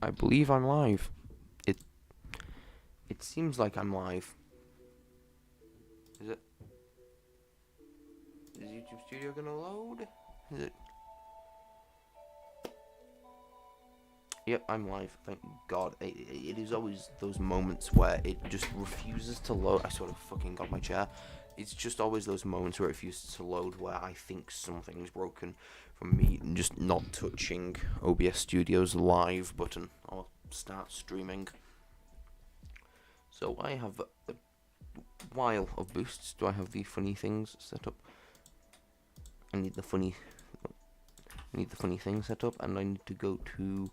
I believe I'm live. It it seems like I'm live. Is it? Is YouTube Studio gonna load? Is it? Yep, I'm live. Thank God. It is always those moments where it just refuses to load. I sort of fucking got my chair. It's just always those moments where it refuses to load where I think something's broken from me just not touching OBS Studio's live button. I'll start streaming. So I have a while of boosts. Do I have the funny things set up? I need the funny thing set up, and I need to go to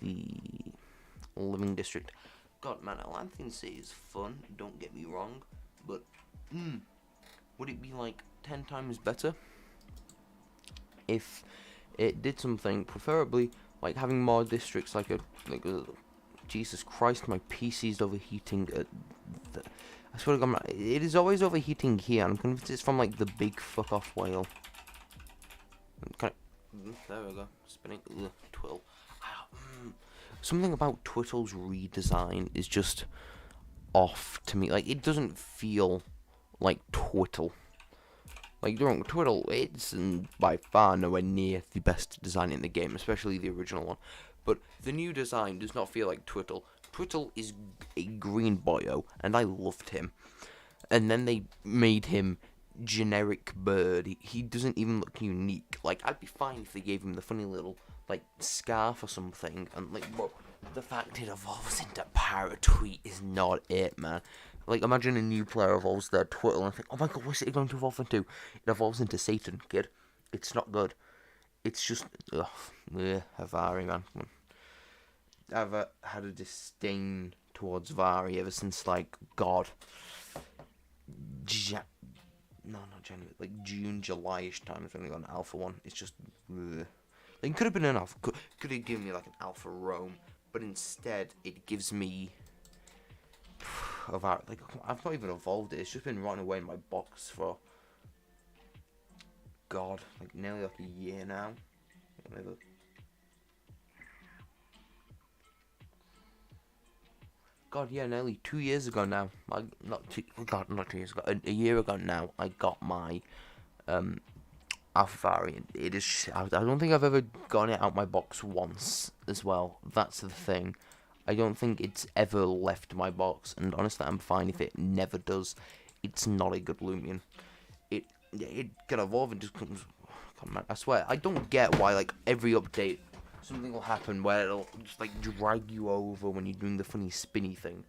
the living district. God, man, Atlanthian City is fun, don't get me wrong, but would it be like 10 times better if it did something, preferably like having more districts, like a Jesus Christ, my PC's overheating at I swear to God, it is always overheating here. I'm convinced it's from like the big fuck off whale. There we go, spinning. Twill. Something about Twiddle's redesign is just off to me. Like, it doesn't feel like Twiddle. Like, Twiddle, it's by far nowhere near the best design in the game, especially the original one. But the new design does not feel like Twiddle. Twiddle is a green boyo, and I loved him. And then they made him generic bird. He doesn't even look unique. Like, I'd be fine if they gave him the funny little like scarf or something, and like, but the fact it evolves into Parrotweet is not it, man. Like, imagine a new player evolves their Twiddle and think, oh my God, what's it going to evolve into? It evolves into Satan, kid. It's not good. It's just Havari, man. I've had a disdain towards Vari ever since, like, God, no, not January, like June, July-ish time is when I got an Alpha one. It's just, it could have been an Alpha, could have given me like an Alpha Rome, but instead it gives me about, like, I've not even evolved it. It's just been rotting away in my box for, God, like nearly like a year now. God, yeah, nearly 2 years ago now. Not 2 years ago. A year ago now, I got my Alpha variant. It is. I don't think I've ever gotten it out my box once as well. That's the thing. I don't think it's ever left my box, and honestly, I'm fine if it never does. It's not a good Loomian. It can evolve and just comes. I swear, I don't get why, like, every update something will happen where it'll just like drag you over when you're doing the funny spinny thing.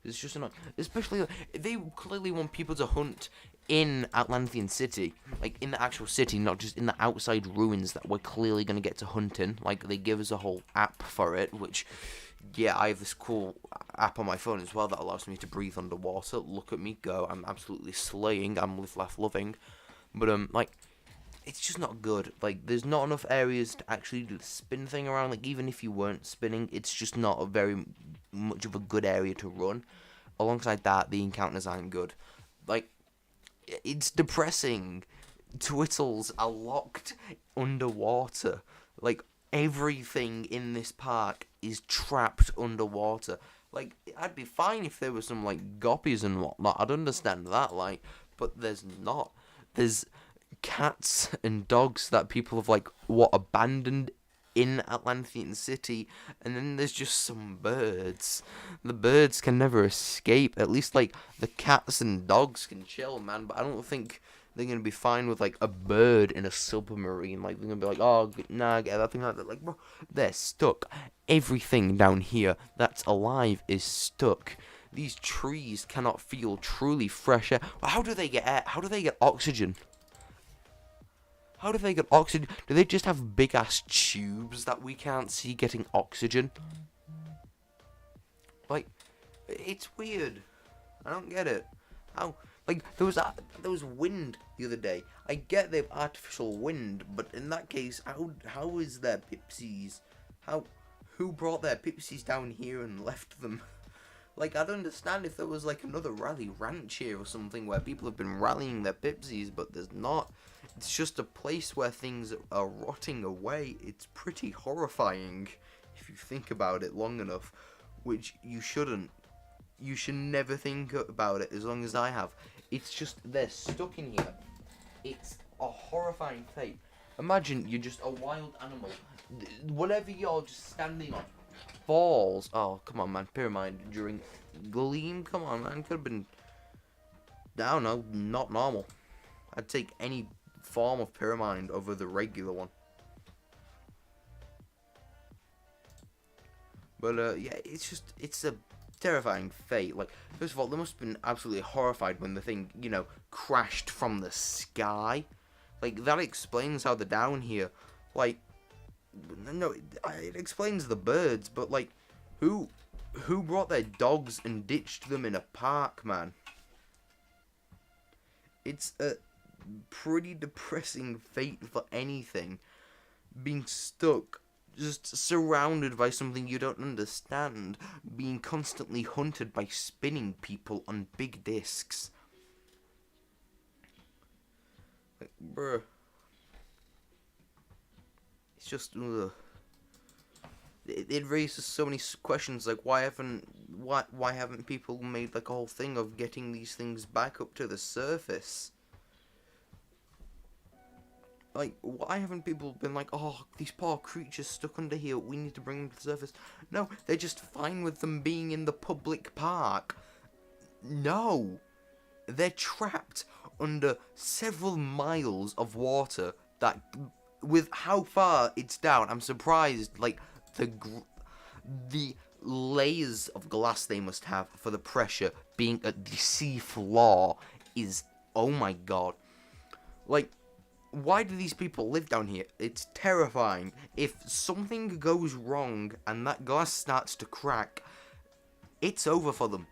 It's just annoying. Especially, they clearly want people to hunt in Atlanthian City, like in the actual city, not just in the outside ruins that we're clearly going to get to hunt in. Like, they give us a whole app for it, which, yeah, I have this cool app on my phone as well that allows me to breathe underwater. Look at me go, I'm absolutely slaying, I'm live, laugh, loving. But, like, it's just not good. Like, there's not enough areas to actually do the spin thing around. Like, even if you weren't spinning, it's just not a very much of a good area to run. Alongside that, the encounters aren't good. Like, it's depressing. Twittles are locked underwater. Like, everything in this park is trapped underwater. Like, I'd be fine if there were some, like, goppies and whatnot. I'd understand that, like, but there's not. There's cats and dogs that people have, like, abandoned in Atlanthian City, and then there's just some birds. The birds can never escape. At least, like, the cats and dogs can chill, man, but I don't think they're gonna be fine with, like, a bird in a submarine. Like, they're gonna be like, oh, nah, get that thing like that. Like, bro, they're stuck. Everything down here that's alive is stuck. These trees cannot feel truly fresh air. How do they get air? How do they get oxygen? How do they get oxygen? Do they just have big-ass tubes that we can't see getting oxygen? Like, it's weird. I don't get it. How? Like, there was wind the other day. I get they have artificial wind, but in that case, how is there Pipsies? Who brought their Pipsies down here and left them? Like, I'd understand if there was, like, another rally ranch here or something where people have been rallying their Pipsies, but there's not. It's just a place where things are rotting away. It's pretty horrifying, if you think about it long enough, which you shouldn't. You should never think about it as long as I have. It's just they're stuck in here. It's a horrifying fate. Imagine you're just a wild animal. Whatever you're just standing on falls. Oh, come on, man. Pyramid during Gleam? Come on, man. Could have been... I don't know, not normal. I'd take any form of pyramid over the regular one. But, yeah, it's a terrifying fate. Like, first of all, they must have been absolutely horrified when the thing, you know, crashed from the sky. Like, that explains how they're down here. Like, no, it explains the birds, but, like, who brought their dogs and ditched them in a park, man? It's a pretty depressing fate for anything. Being stuck, just surrounded by something you don't understand. Being constantly hunted by spinning people on big discs. Like, bruh. It's just, ugh. It raises so many questions, like why haven't people made like a whole thing of getting these things back up to the surface? Like, why haven't people been like, oh, these poor creatures stuck under here, we need to bring them to the surface? No, they're just fine with them being in the public park. No, they're trapped under several miles of water that, with how far it's down, I'm surprised, like, the layers of glass they must have for the pressure being at the sea floor is, oh my god. Like, why do these people live down here? It's terrifying. If something goes wrong and that glass starts to crack, it's over for them.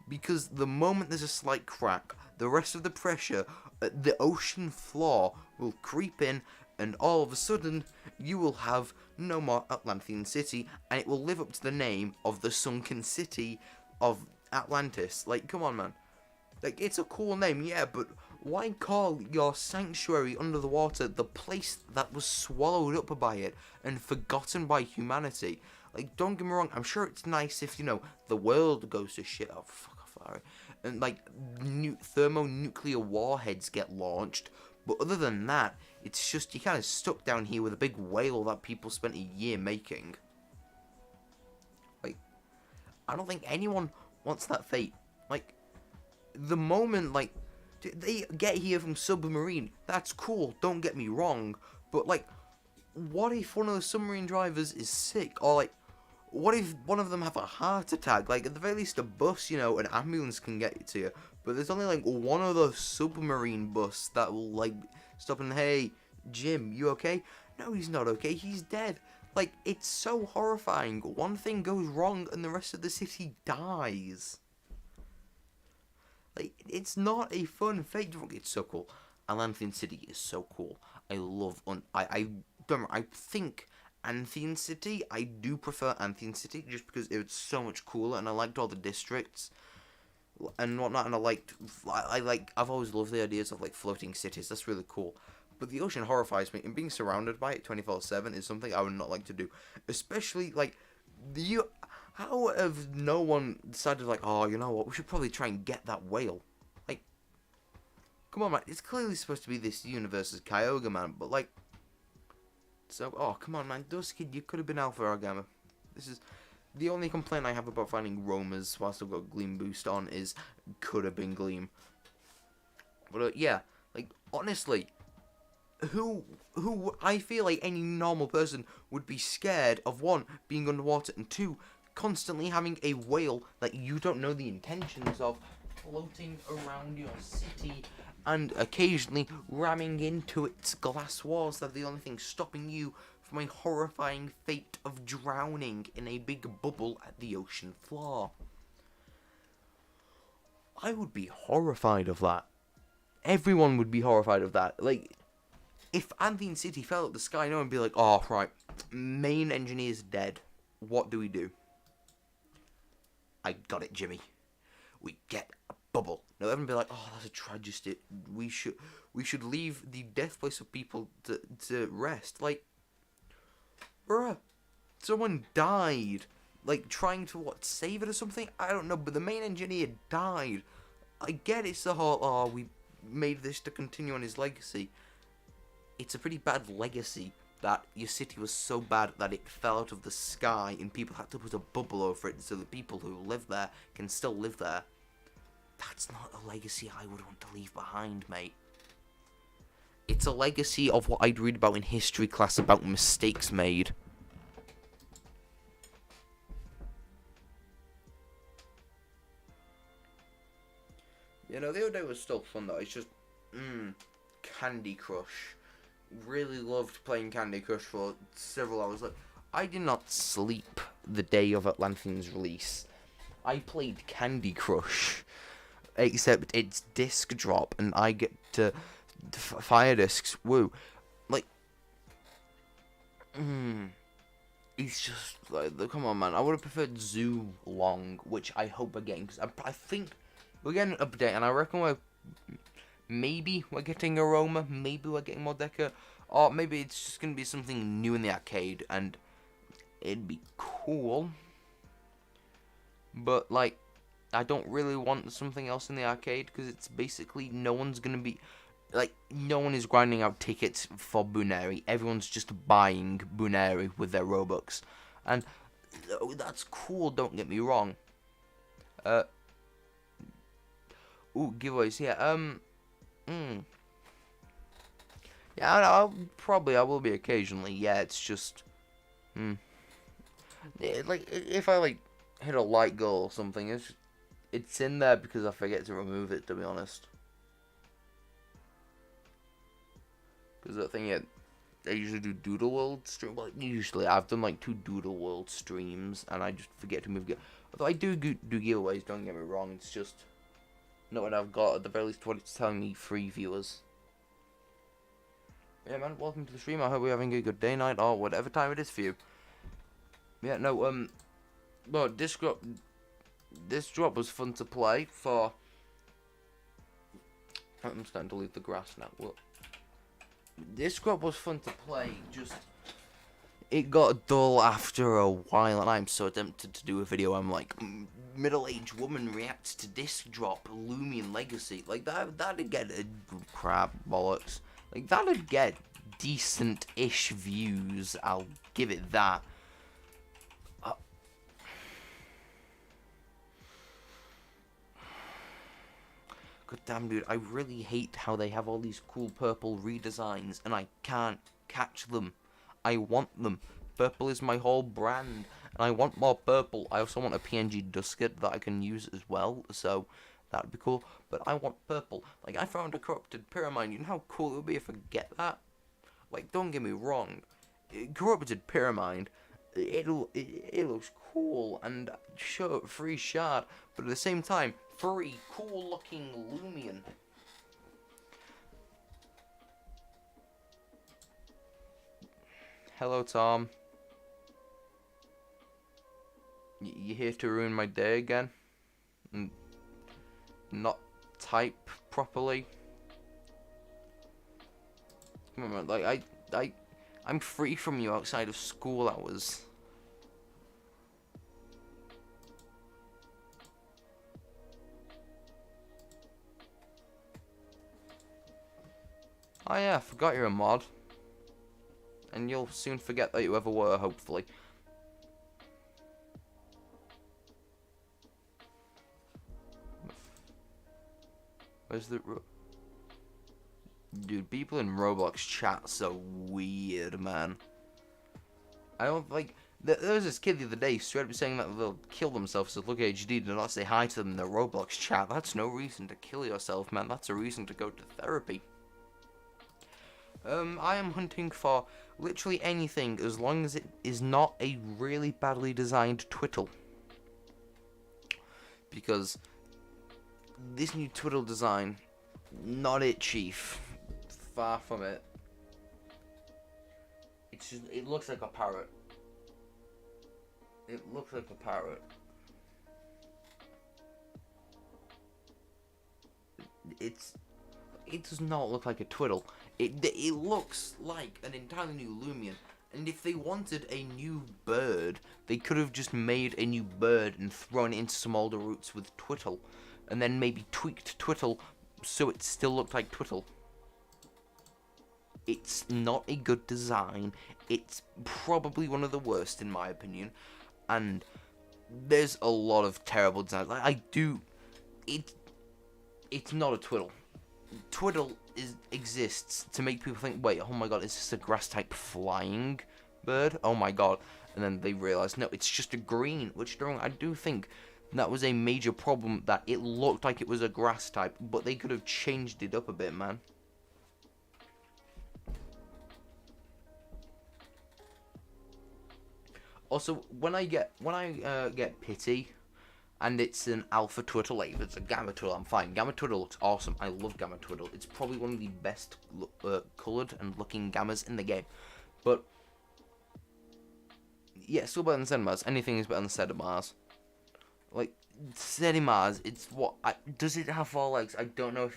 Because the moment there's a slight crack, the rest of the pressure at the ocean floor will creep in, and all of a sudden, you will have no more Atlanthian city, and it will live up to the name of the sunken city of Atlantis. Like, come on, man. Like, it's a cool name, yeah, but why call your sanctuary under the water the place that was swallowed up by it and forgotten by humanity? Like, don't get me wrong, I'm sure it's nice if, you know, the world goes to shit. Oh, fuck off, alright. And, like, thermonuclear warheads get launched. But other than that, it's just you're kind of stuck down here with a big whale that people spent a year making. Like, I don't think anyone wants that fate. Like, the moment, like, they get here from submarine, that's cool, don't get me wrong. But, like, what if one of the submarine drivers is sick? Or, like, what if one of them have a heart attack? Like, at the very least, a bus, you know, an ambulance can get you to you. But there's only, like, one other submarine bus that will, like, stop and, hey, Jim, you okay? No, he's not okay, he's dead. Like, it's so horrifying. One thing goes wrong and the rest of the city dies. Like, it's not a fun fate. It's so cool. Atlanthian City is so cool. I love, I think Atlanthian City, I do prefer Atlanthian City just because it's so much cooler, and I liked all the districts and whatnot, and I've always loved the ideas of, like, floating cities. That's really cool. But the ocean horrifies me, and being surrounded by it 24/7 is something I would not like to do. Especially, like, how have no one decided, like, oh, you know what, we should probably try and get that whale? Like, come on, man, it's clearly supposed to be this universe's Kyogre, man, but, like, so, oh, come on, man, Duskid, you could have been Alpha or Gamma. This is, the only complaint I have about finding Roamers whilst I've got Gleam Boost on is, could have been Gleam. But, yeah, like, honestly, who I feel like any normal person would be scared of, one, being underwater, and two, constantly having a whale that you don't know the intentions of floating around your city and occasionally ramming into its glass walls that are the only thing stopping you from a horrifying fate of drowning in a big bubble at the ocean floor. I would be horrified of that. Everyone would be horrified of that. Like, if Atlanthian City fell out the sky, no one would be like, oh, right, main engineer's dead. What do we do? I got it, Jimmy. We get a bubble. No, everyone would be like, oh, that's a tragedy. We should leave the death place of people to rest. Like, bruh, someone died, like trying to save it or something. I don't know, but the main engineer died. I get it's the whole we made this to continue on his legacy. It's a pretty bad legacy that your city was so bad that it fell out of the sky and people had to put a bubble over it so the people who live there can still live there. That's not a legacy I would want to leave behind, mate. It's a legacy of what I'd read about in history class about mistakes made. You know, the other day was still fun though. It's just, Candy Crush. Really loved playing Candy Crush for several hours. Like, I did not sleep the day of Atlanthian's release. I played Candy Crush. Except it's disc drop and I get to fire discs. Woo. Like, it's just, like, come on, man. I would have preferred Zoo Long, which I hope we're getting. Because I think we're getting an update and I reckon maybe we're getting Aroma, maybe we're getting more Deca, or maybe it's just going to be something new in the arcade, and it'd be cool. But, like, I don't really want something else in the arcade, because it's basically no one's going to be, like, no one is grinding out tickets for Booneri. Everyone's just buying Booneri with their Robux. And that's cool, don't get me wrong. Giveaways, yeah, yeah, I will be occasionally. Yeah, it's just, like, if I, like, hit a light goal or something, it's in there because I forget to remove it, to be honest. Because the thing, yeah, I usually do Doodle World stream. Well, usually, I've done, like, 2 Doodle World streams, and I just forget to move it. Although I do giveaways, don't get me wrong, it's just not what I've got, at the very least what it's telling me, free viewers. Yeah, man, welcome to the stream. I hope you're having a good day, night, or whatever time it is for you. Yeah, no, well, this drop was fun to play for. I'm starting to leave the grass now. Look, this drop was fun to play. Just, it got dull after a while, and I'm so tempted to do a video. I'm like, middle-aged woman reacts to disc drop, Loomian Legacy. Like, that'd get crap bollocks. Like, that'd get decent-ish views. I'll give it that. God damn, dude, I really hate how they have all these cool purple redesigns, and I can't catch them. I want them. Purple is my whole brand, and I want more purple. I also want a PNG Dusket that I can use as well, so that'd be cool. But I want purple. Like, I found a corrupted pyramid. You know how cool it would be if I get that? Like, don't get me wrong. Corrupted pyramid, it looks cool, and sure, free shard, but at the same time, free, cool-looking Loomian. Hello, Tom. You here to ruin my day again? And not type properly? Come on, like, I'm free from you outside of school hours. Oh yeah, I forgot you're a mod. And you'll soon forget that you ever were, hopefully. Where's the... Dude, people in Roblox chat so weird, man. I don't, like... There was this kid the other day straight up saying that they'll kill themselves to look HD and not say hi to them in their Roblox chat. That's no reason to kill yourself, man. That's a reason to go to therapy. I am hunting for literally anything as long as it is not a really badly designed twiddle. Because this new twiddle design, not it, chief. Far from it. It's just, it looks like a parrot. It looks like a parrot. It does not look like a twiddle. It looks like an entirely new Loomian. And if they wanted a new bird, they could have just made a new bird and thrown it into some older roots with Twittle, and then maybe tweaked Twittle so it still looked like Twittle. It's not a good design. It's probably one of the worst in my opinion, and there's a lot of terrible designs. Like it's not a Twiddle. Twiddle exists to make people think, wait, oh my god, is this a grass type flying bird? Oh my god. And then they realize, no, it's just a green, which I do think that was a major problem, that it looked like it was a grass type, but they could have changed it up a bit, man. Also, when I get pity, and it's an alpha Twiddle, like if it's a gamma Twiddle, I'm fine. Gamma Twiddle looks awesome. I love gamma Twiddle. It's probably one of the best coloured and looking gammas in the game. But yeah, still better than Sedimars. Anything is better than Sedimars. Like Sedimars, it's what? Does it have 4 legs? I don't know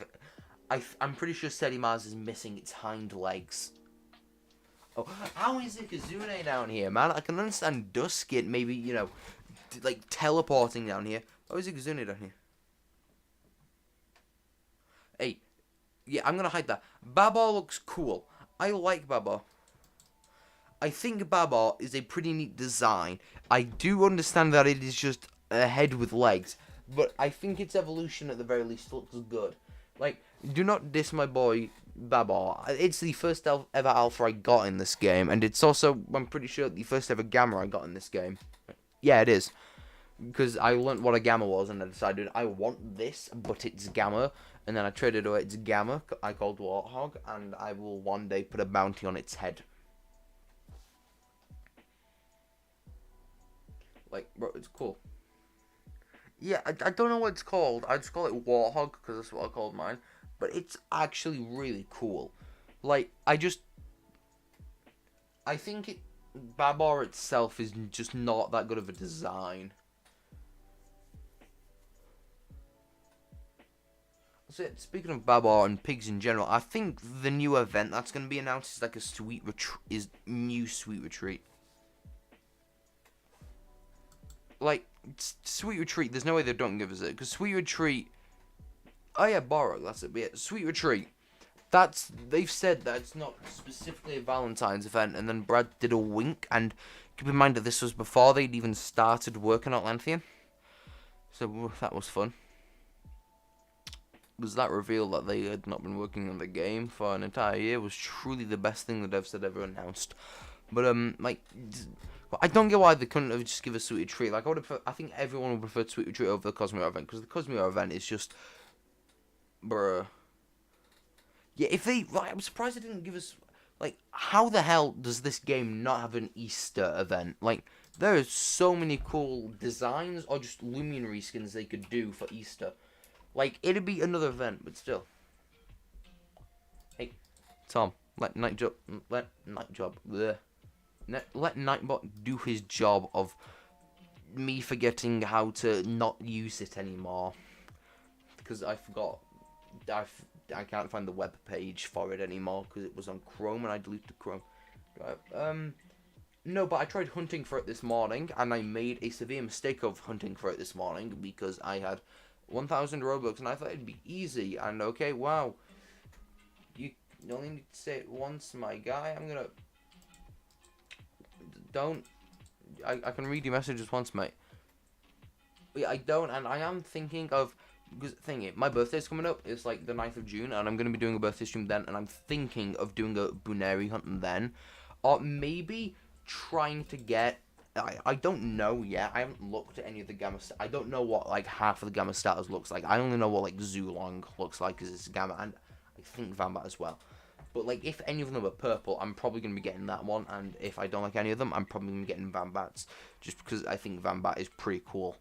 if I'm pretty sure Sedimars is missing its hind legs. Oh, how is it Kazune down here, man? I can understand Duskin maybe, you know, like teleporting down here. How is it Kazune down here? Hey, yeah, I'm gonna hide that. Babar looks cool. I like Babar. I think Babar is a pretty neat design. I do understand that it is just a head with legs, but I think its evolution at the very least looks good. Like, do not diss my boy Babar. It's the first ever alpha I got in this game, and it's also, I'm pretty sure, the first ever gamma I got in this game. Yeah, it is. Because I learnt what a gamma was, and I decided I want this, but it's gamma. And then I traded away its gamma, I called Warthog, and I will one day put a bounty on its head. Like, bro, it's cool. Yeah, I don't know what it's called. I just call it Warthog, because that's what I called mine. But it's actually really cool. Like, I think Babar itself is just not that good of a design. So, speaking of Babar and pigs in general, I think the new event that's going to be announced is like a new sweet retreat. Like, Sweet Retreat, there's no way they don't give us it, because Sweet Retreat, oh yeah, Borrow, that's it, but yeah, Sweet Retreat, they've said that it's not specifically a Valentine's event, and then Brad did a wink, and keep in mind that this was before they'd even started working on Atlanthian, so that was fun. Was that reveal that they had not been working on the game for an entire year was truly the best thing the devs had ever announced. But, like, I don't get why they couldn't have just give a Sweet Retreat. Like, I think everyone would prefer Sweet Retreat over the Cosmere event, because the Cosmere event is just, bruh. Yeah, like, I'm surprised they didn't give us, like, how the hell does this game not have an Easter event? Like, there are so many cool designs or just Loomian reskins they could do for Easter. Like, it'd be another event, but still. Hey, Tom, let Nightbot do his job of me forgetting how to not use it anymore. Because I forgot. I can't find the web page for it anymore because it was on Chrome and I deleted Chrome. No, but I tried hunting for it this morning and I made a severe mistake of hunting for it this morning because I had 1,000 Robux and I thought it'd be easy. And okay, wow. You only need to say it once, my guy. I'm gonna... Don't... I can read your messages once, mate. Yeah, I don't, and I am thinking of... Because, my birthday's coming up. It's like the 9th of June, and I'm going to be doing a birthday stream then, and I'm thinking of doing a Buneri hunt then. Or maybe trying to get... I don't know yet. I haven't looked at any of the Gamma... I don't know what, like, half of the Gamma status looks like. I only know what, like, Zulong looks like, because it's Gamma, and I think Vambat as well. But, like, if any of them are purple, I'm probably going to be getting that one. And if I don't like any of them, I'm probably going to be getting Vambats. Just because I think Vambat is pretty cool.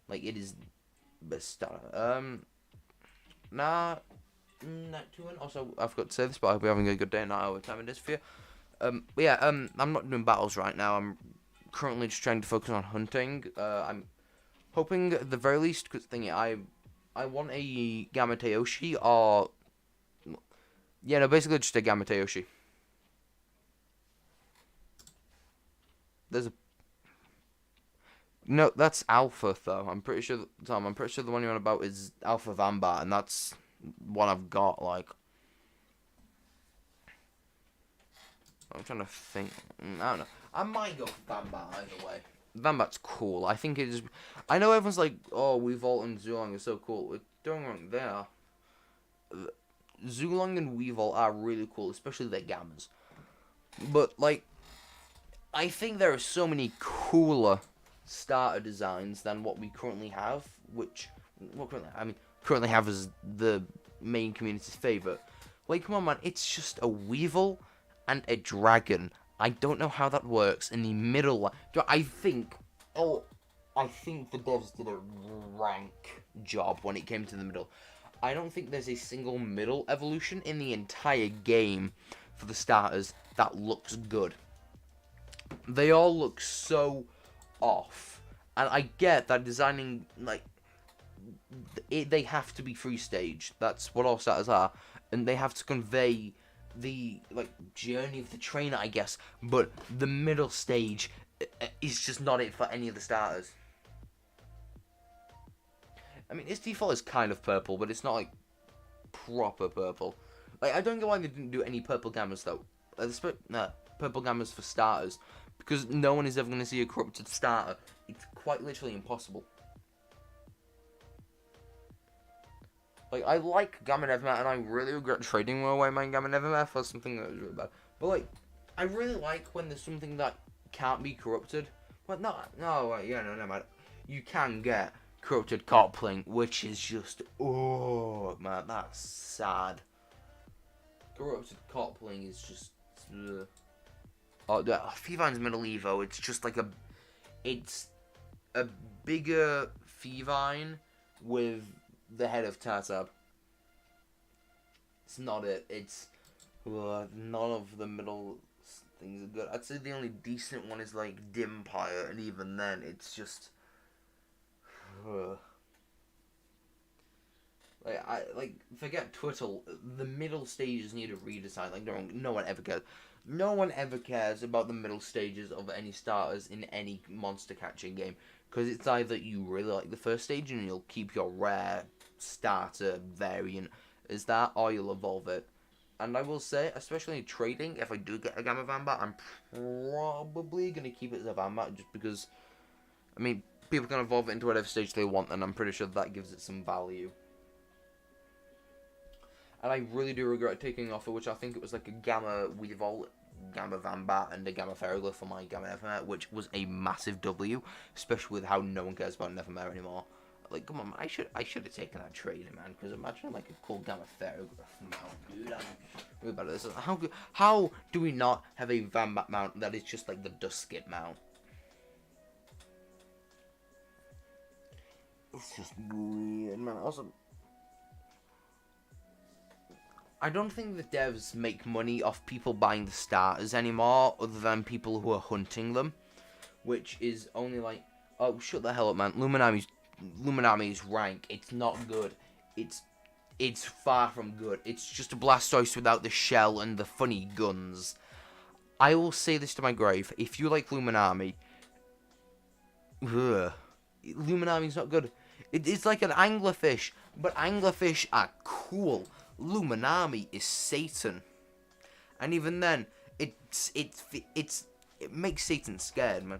Like, it is best starter. Not too much. Also, I forgot to say this, but I hope you're having a good day and not what time it is for you. But yeah, I'm not doing battles right now. I'm currently just trying to focus on hunting. I'm hoping at the very least, because I want a Gamma Teoshi or... Yeah, no, basically just a Gamma Teoshi. there's a no. That's Alpha though. I'm pretty sure, Tom. I'm pretty sure the one you're on about is Alpha Vambat, and that's one I've got. Like, I'm trying to think. I don't know. I might go for Vambat either way. Vambat's cool. I think it is. I know everyone's like, oh, Weavile and Zulong are so cool. Don't get me wrong, they are. Zulong and Weavile are really cool, especially their gammas. But, like, I think there are so many cooler starter designs than what we currently have, which, currently have as the main community's favourite. Like, come on, man, it's just a Weavile and a dragon. I don't know how that works in the middle. I think the devs did a rank job when it came to the middle. I don't think there's a single middle evolution in the entire game for the starters that looks good. They all look so off. And I get that designing, like, they have to be free stage. That's what all starters are. And they have to convey the, like, journey of the trainer, I guess. But the middle stage is just not it for any of the starters. I mean, its default is kind of purple, but it's not, like, proper purple. Like, I don't get why they didn't do any purple gammas, though. Purple gammas for starters. Because no one is ever going to see a corrupted starter. It's quite literally impossible. Like, I like Gamma Nevermare, and I really regret trading away my Gamma Nevermare for something that was really bad. But, like, I really like when there's something that can't be corrupted. But no, man. You can get corrupted Copling, which is just, oh, man, that's sad. Corrupted Copling is just, Fevine's Middle Evo, it's just like it's a bigger Fevine with the head of Tartab. It's not it. It's none of the middle things are good. I'd say the only decent one is like Dimpire, and even then, it's just forget Twittle. The middle stages need a redesign. Like no one ever cares. No one ever cares about the middle stages of any starters in any monster catching game. Because it's either you really like the first stage and you'll keep your rare starter variant as that, or you'll evolve it. And I will say, especially in trading, if I do get a Gamma Vambat, I'm probably going to keep it as a Vambat just because, I mean, people can evolve it into whatever stage they want, and I'm pretty sure that gives it some value. And I really do regret taking off, which I think it was like a Gamma Weavile, Gamma Vambat, and a Gamma Ferriglyph for my Gamma Nevermare, which was a massive W, especially with how no one cares about Nevermare anymore. Like, come on, man, I should have taken that trade, man, because imagine, like, a cool Gamma Ferriglyph mount, dude. I'm really bad at this. How do we not have a Vambat mount that is just, like, the Duskit mount? It's just weird, man. Also, I don't think the devs make money off people buying the starters anymore, other than people who are hunting them, which is only like, oh, shut the hell up, man. Luminami's rank, it's not good. It's far from good. It's just a Blastoise without the shell and the funny guns. I will say this to my grave. If you like Luminami, Luminami's not good. It's like an anglerfish, but anglerfish are cool. Luminami is Satan, and even then, it makes Satan scared, man.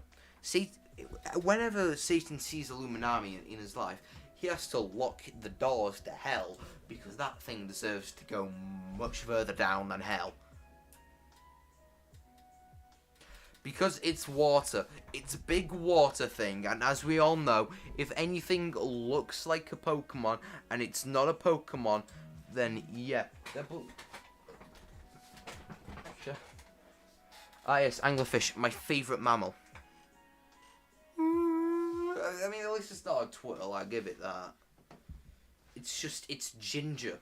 Whenever Satan sees a Luminami in his life, he has to lock the doors to hell because that thing deserves to go much further down than hell. Because it's water. It's a big water thing, and as we all know, if anything looks like a Pokemon and it's not a Pokemon, then yeah. Ah yes, anglerfish, my favourite mammal. I mean, at least it's not a Twittle, I'll give it that. It's ginger.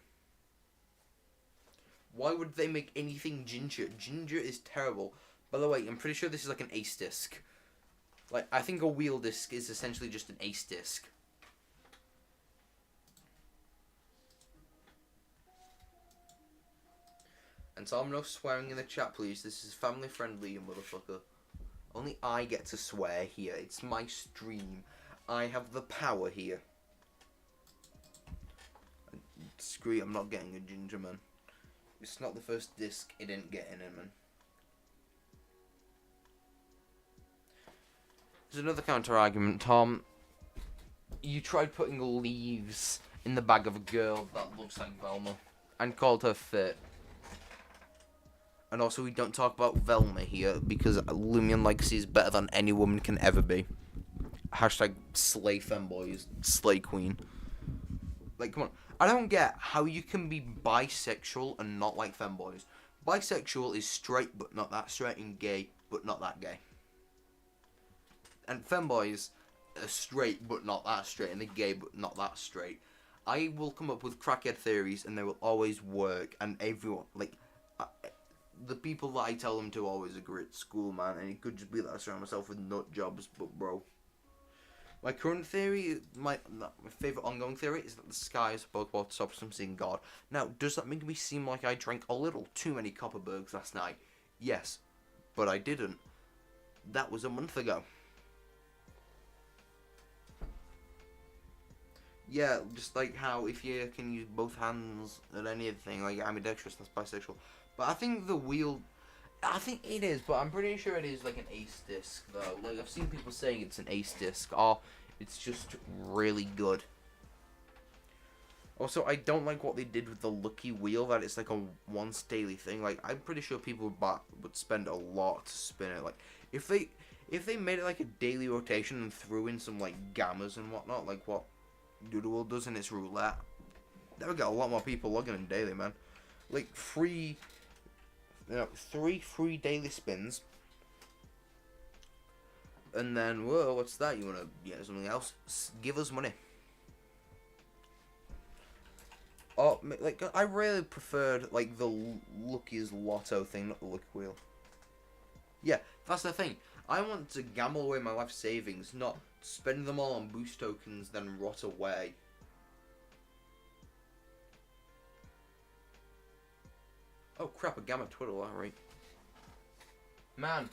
Why would they make anything ginger? Ginger is terrible. By the way, I'm pretty sure this is like an ace disc. Like, I think a wheel disc is essentially just an ace disc. And so I'm no swearing in the chat, please. This is family friendly, you motherfucker. Only I get to swear here. It's my stream. I have the power here. Screw you, I'm not getting a ginger, man. It's not the first disc it didn't get in it, man. There's another counter argument, Tom. You tried putting leaves in the bag of a girl that looks like Velma and called her fit. And also, we don't talk about Velma here because Loomian Legacy is better than any woman can ever be. Hashtag slay femboys, slay queen. Like, come on. I don't get how you can be bisexual and not like femboys. Bisexual is straight but not that straight, and gay but not that gay. And femboys are straight but not that straight, and they're gay but not that straight. I will come up with crackhead theories and they will always work, and everyone, like, the people that I tell them to always agree at school, man, and it could just be that I surround myself with nut jobs, but bro. My current theory, my favourite ongoing theory, is that the sky is a Pokeball to stop us from seeing God. Now, does that make me seem like I drank a little too many Copperbergs last night? Yes, but I didn't. That was a month ago. Yeah, just like how if you can use both hands at anything, like ambidextrous, that's bisexual. But I think the wheel, I think it is, but I'm pretty sure it is like an ace disc though. Like I've seen people saying it's an ace disc, or it's just really good. Also, I don't like what they did with the lucky wheel, that it's like a once daily thing. Like I'm pretty sure people would spend a lot to spin it. Like if they made it like a daily rotation and threw in some like gammas and whatnot, like what Doodle does in its roulette, that would get a lot more people logging in daily, man. Like 3 free daily spins, and then whoa, what's that? You wanna get something else? Give us money. Oh, like I really preferred like the Lucky's Lotto thing, not the Lucky Wheel. Yeah, that's the thing. I want to gamble away my life savings, not spend them all on boost tokens, then rot away. Oh crap, a Gamma Twiddle, alright. Man,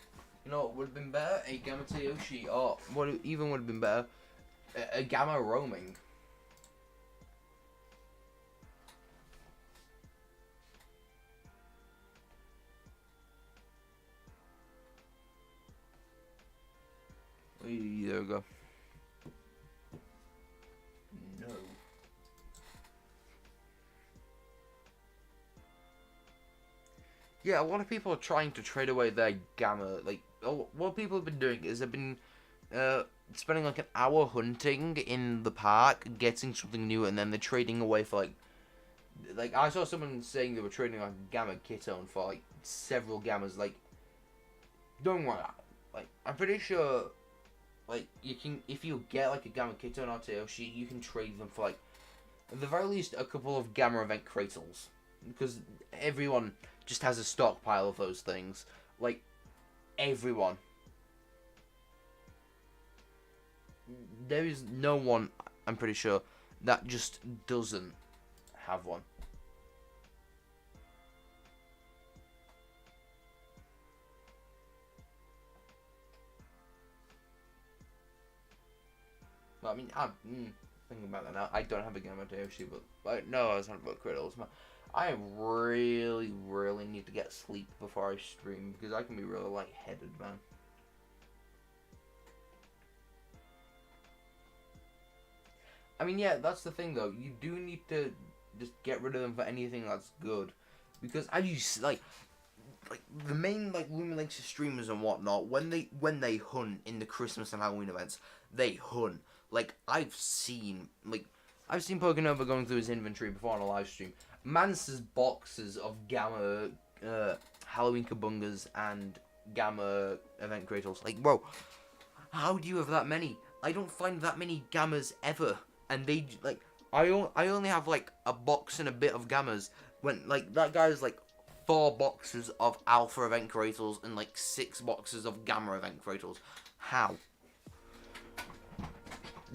you know what would have been better? A Gamma Teoshi, or what even would have been better? A Gamma Roaming. There we go. No. Yeah, a lot of people are trying to trade away their Gamma. Like, what people have been doing is they've been spending like an hour hunting in the park, getting something new, and then they're trading away for like I saw someone saying they were trading like Gamma Ketone for like several Gammas. Like, don't worry. Like, I'm pretty sure. Like, you can, if you get, like, a Gamma Ketone or Teoshi, you can trade them for, like, at the very least, a couple of Gamma Event Cradles. Because everyone just has a stockpile of those things. Like, everyone. There is no one, I'm pretty sure, that just doesn't have one. I mean, I'm thinking about that now. I don't have a Gamma Teoshi, but no, I was talking about Crittles. I really, really need to get sleep before I stream, because I can be really lightheaded, man. I mean, yeah, that's the thing, though. You do need to just get rid of them for anything that's good, because I just, like the main, like, Loomian Legacy streamers and whatnot, when they hunt in the Christmas and Halloween events, they hunt. Like, I've seen Pokenova going through his inventory before on a live stream. Man says boxes of Gamma Halloween Kabungas and Gamma Event Cradles. Like, bro, how do you have that many? I don't find that many Gammas ever. And they, like, I only have, like, a box and a bit of Gammas. When, like, that guy's, like, 4 boxes of Alpha Event Cradles and, like, 6 boxes of Gamma Event Cradles. How?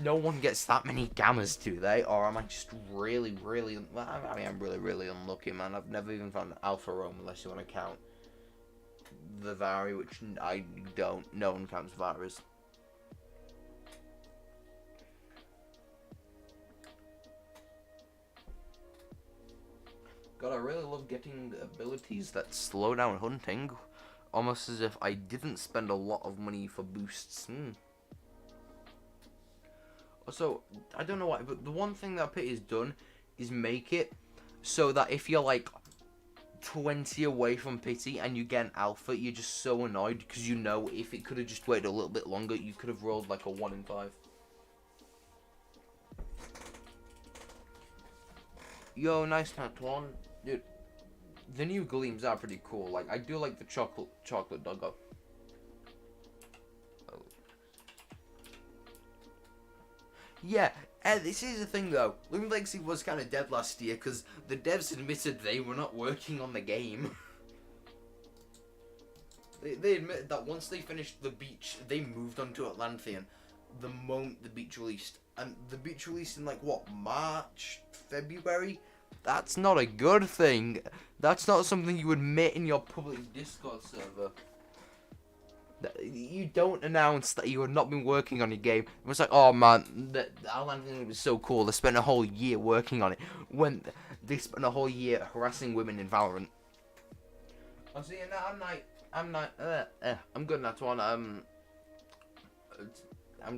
No one gets that many Gammas, do they? Or am I just really, really... Well, I mean, I'm really, really unlucky, man. I've never even found an Alpha Roam, unless you want to count the Vari, which I don't. No one counts Varis. God, I really love getting the abilities that slow down hunting. Almost as if I didn't spend a lot of money for boosts. Also, I don't know why, but the one thing that Pit has done is make it so that if you're like 20 away from Pity and you get an alpha, you're just so annoyed because you know if it could have just waited a little bit longer, you could have rolled like a 1 in 5. Yo, nice Antoine. Dude, the new gleams are pretty cool. Like, I do like the chocolate doggo. Oh. Yeah, this is the thing though. Loomian Legacy was kind of dead last year because the devs admitted they were not working on the game. They admitted that once they finished the beach, they moved on to Atlanthian the moment the beach released. And the beach released in like, what, March? February? That's not a good thing. That's not something you admit in your public Discord server. You don't announce that you have not been working on your game. It's like, oh man, the Atlanthian was so cool. They spent a whole year working on it. When they spent a whole year harassing women in Valorant. I'm seeing that. I'm good at that one. I'm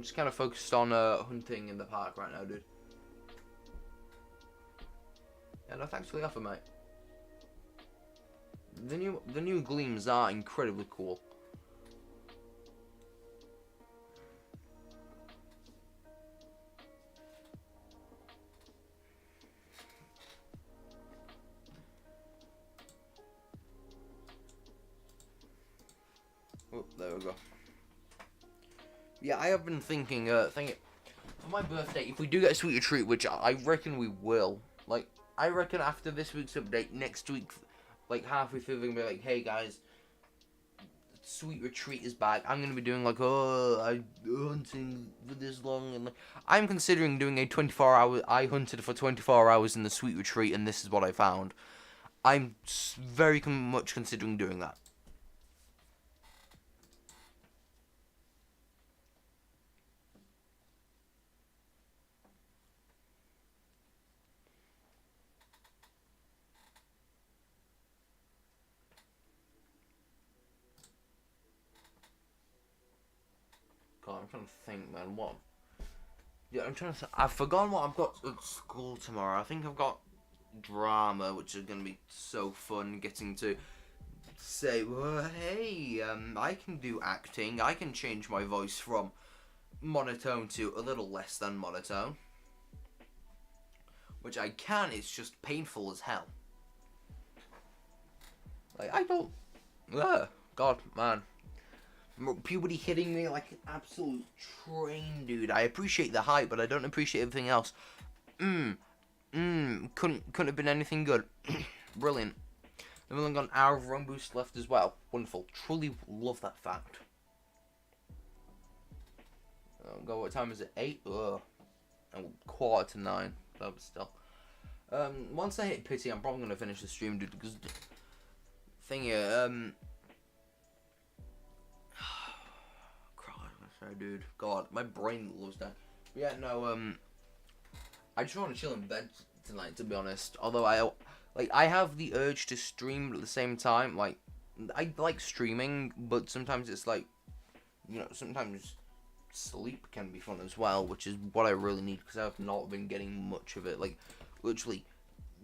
just kind of focused on hunting in the park right now, dude. Yeah, no, thanks for the offer, mate. The new gleams are incredibly cool. Oh, there we go. Yeah, I have been thinking for my birthday, if we do get a sweet retreat, which I reckon we will, like, I reckon after this week's update, next week, like, halfway through, they're gonna be like, hey, guys, sweet retreat is back. I'm gonna be doing, like, I hunting for this long, and, like, I'm considering doing a 24-hour, I hunted for 24 hours in the sweet retreat, and this is what I found. I'm very much considering doing that. God, I'm trying to think, man. What? Yeah, I'm trying to think. I've forgotten what I've got at school tomorrow. I think I've got drama, which is going to be so fun getting to say, well, hey, I can do acting. I can change my voice from monotone to a little less than monotone. Which I can, it's just painful as hell. Like, I don't... God, man. Puberty hitting me like an absolute train, dude. I appreciate the hype, but I don't appreciate everything else. Couldn't have been anything good. Brilliant. We've only got an hour of run boost left as well. Wonderful. Truly love that fact. Oh God, what time is it? 8? Ugh. And 8:45. But still. Once I hit pity, I'm probably gonna finish the stream, dude. Because sorry, dude. God, my brain loves that. But yeah, no. I just want to chill in bed tonight, to be honest. Although I have the urge to stream at the same time. Like, I like streaming, but sometimes it's like, you know, sometimes sleep can be fun as well, which is what I really need because I have not been getting much of it. Like, literally,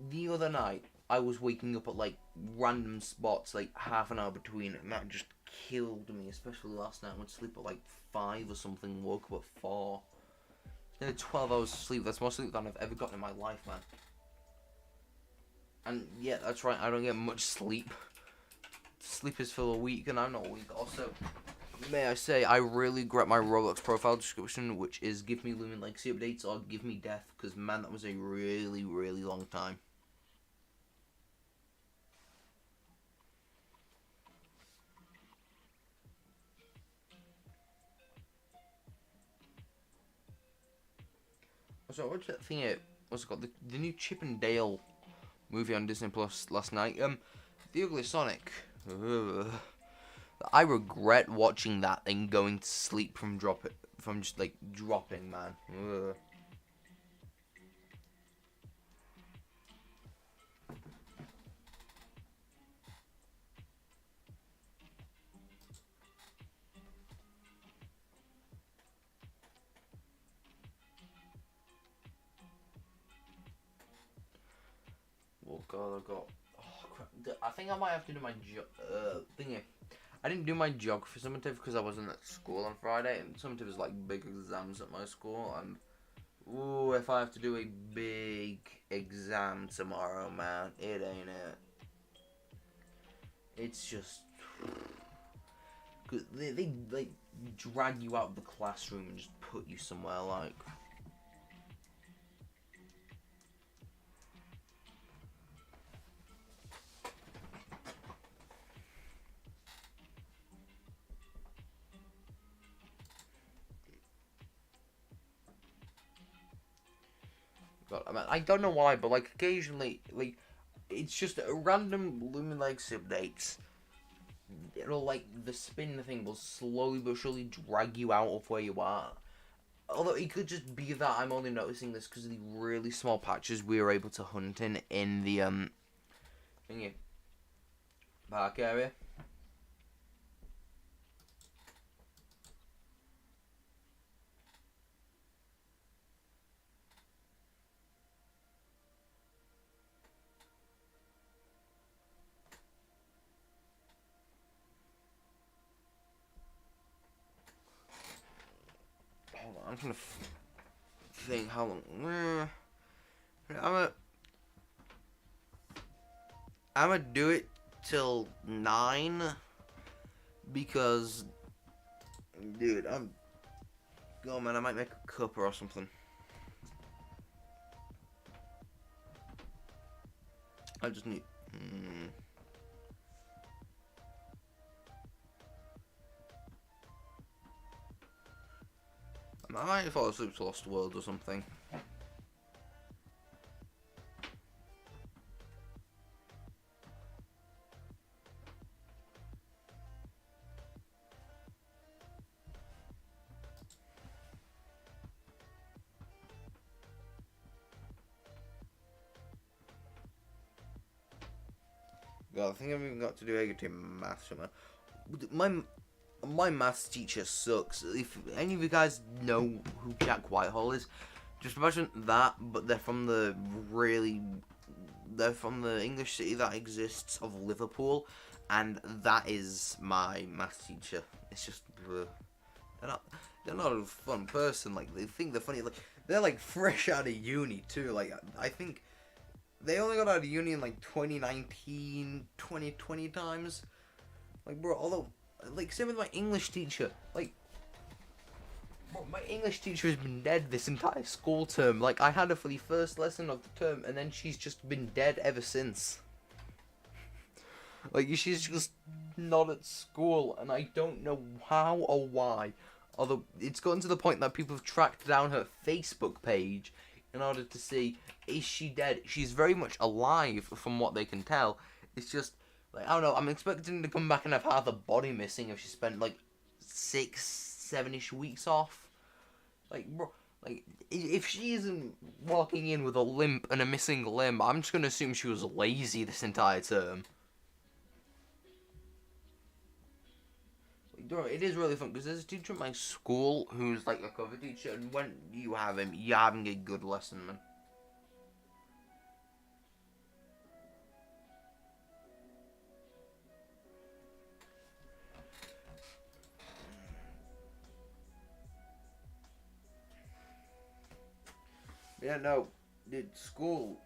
the other night I was waking up at like random spots, like half an hour between, and that just killed me. Especially last night, I went to sleep at like 5 or something, woke up at 4. Nearly 12 hours of sleep. That's more sleep than I've ever gotten in my life, man. And yeah, that's right, I don't get much sleep. Sleep is for the weak, and I'm not weak. Also, may I say, I really regret my Roblox profile description, which is give me Loomian Legacy updates or give me death, because man, that was a really, really long time. So what's that thing? What's it called? The new Chip and Dale movie on Disney Plus last night. The Ugly Sonic. Ugh. I regret watching that and going to sleep from just like dropping, man. Ugh. Oh god, I got. Oh, crap. I think I might have to do my thingy. I didn't do my geography summative because I wasn't at school on Friday, and summative is like big exams at my school. And ooh, if I have to do a big exam tomorrow, man, it ain't it. It's just. Cause they like drag you out of the classroom and just put you somewhere like. God, I mean, I don't know why, but like occasionally, like it's just a random Loomian Legacy updates. It'll like the spin thing will slowly but surely drag you out of where you are. Although it could just be that I'm only noticing this because of the really small patches we were able to hunt in the thingy park area. Hold on, I'm trying to think how long. I'm gonna do it till 9 because, dude, oh man, I might make a cuppa or something. I just need. I might fall asleep to Lost World or something. God, I think I've even got to do AGT maths. My maths teacher sucks. If any of you guys know who Jack Whitehall is, just imagine that, but they're from the English city that exists of Liverpool, and that is my maths teacher. It's just they're not a fun person. Like they think they're funny. Like they're like fresh out of uni too. Like I think they only got out of uni in like 2019, 2020 times. Like bro, although. Like, same with my English teacher. Like, bro, my English teacher has been dead this entire school term. Like, I had her for the first lesson of the term, and then she's just been dead ever since. Like, she's just not at school, and I don't know how or why. Although, it's gotten to the point that people have tracked down her Facebook page in order to see, is she dead? She's very much alive, from what they can tell. It's just... Like, I don't know, I'm expecting to come back and have half the body missing if she spent, like, 6, 7-ish weeks off. Like, bro, like, if she isn't walking in with a limp and a missing limb, I'm just gonna assume she was lazy this entire term. Like, bro, it is really fun, because there's a teacher at my school who's, like, a cover teacher, and when you have him, you're having a good lesson, man. Yeah, no, dude, school.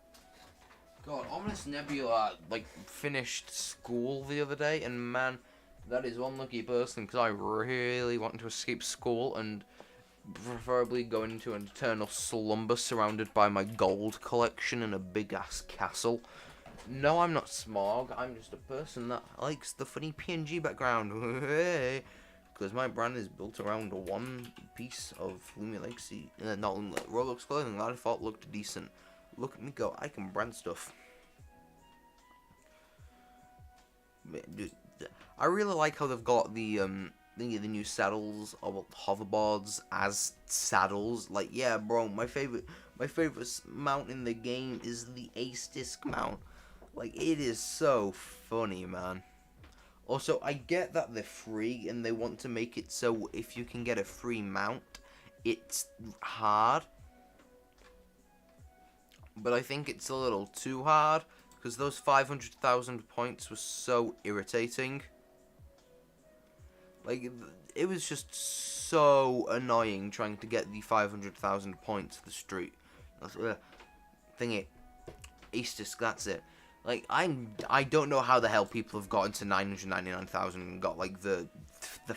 God, Ominous Nebula, like, finished school the other day, and man, that is one lucky person, because I really want to escape school, and preferably go into an eternal slumber surrounded by my gold collection in a big-ass castle. No, I'm not Smog, I'm just a person that likes the funny PNG background. Hey! Because my brand is built around one piece of Loomian Legacy, not Roblox clothing that I thought looked decent. Look at me go, I can brand stuff. Dude, I really like how they've got the new saddles or hoverboards as saddles. Like, yeah, bro, my favorite mount in the game is the Ace Disc mount. Like, it is so funny, man. Also, I get that they're free and they want to make it so if you can get a free mount, it's hard. But I think it's a little too hard because those 500,000 points were so irritating. Like, it was just so annoying trying to get the 500,000 points to the street. Thingy, Ace Disc, that's it. Like, I don't know how the hell people have gotten to 999,000 and got, like, the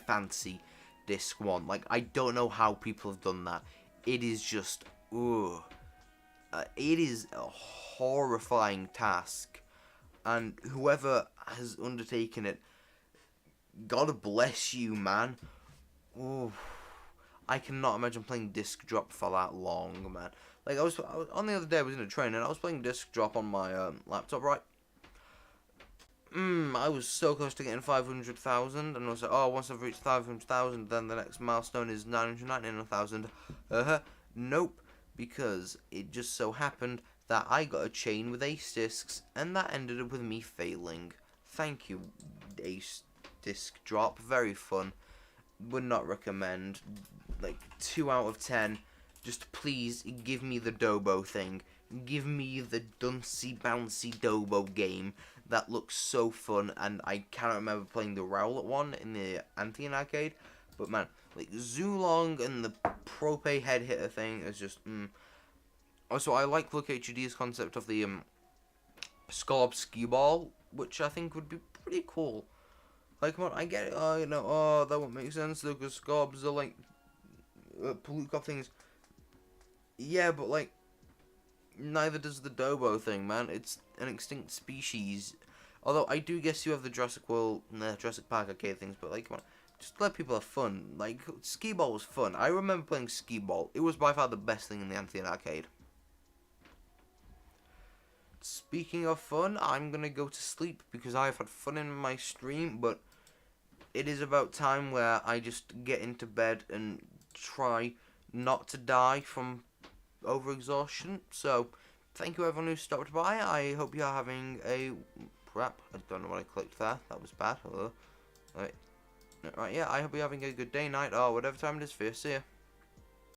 fancy disc one. Like, I don't know how people have done that. It is just, ugh. It is a horrifying task. And whoever has undertaken it, God bless you, man. Ooh. I cannot imagine playing Disc Drop for that long, man. Like, I was on the other day, I was in a train, and I was playing Disc Drop on my laptop, right? I was so close to getting 500,000, and I was like, oh, once I've reached 500,000, then the next milestone is 999,000. Nope, because it just so happened that I got a chain with Ace Discs, and that ended up with me failing. Thank you, Ace Disc Drop, very fun. Would not recommend. Like, 2 out of 10. Just please give me the Dobo thing. Give me the Duncy Bouncy Dobo game. That looks so fun, and I cannot remember playing the Rowlet one in the Atlanthian arcade. But man, like Zulong and the Prope head hitter thing is just. Also, I like Look HD's concept of the Scorb Ski Ball, which I think would be pretty cool. Like, come on, I get it. That won't make sense because Scorbs are like Palutkoff things. Yeah, but like, neither does the Dobo thing, man. It's an extinct species. Although I do guess you have the Jurassic World, Jurassic Park arcade things, but like, come on, just let people have fun. Like, Skee Ball was fun. I remember playing Skee Ball. It was by far the best thing in the Atlanthian arcade. Speaking of fun, I'm gonna go to sleep because I've had fun in my stream, but it is about time where I just get into bed and try not to die from overexhaustion. So, thank you everyone who stopped by. I hope you're having a... Crap, I don't know what I clicked there. That was bad. Right, yeah, I hope you're having a good day, night, or whatever time it is for you. See ya.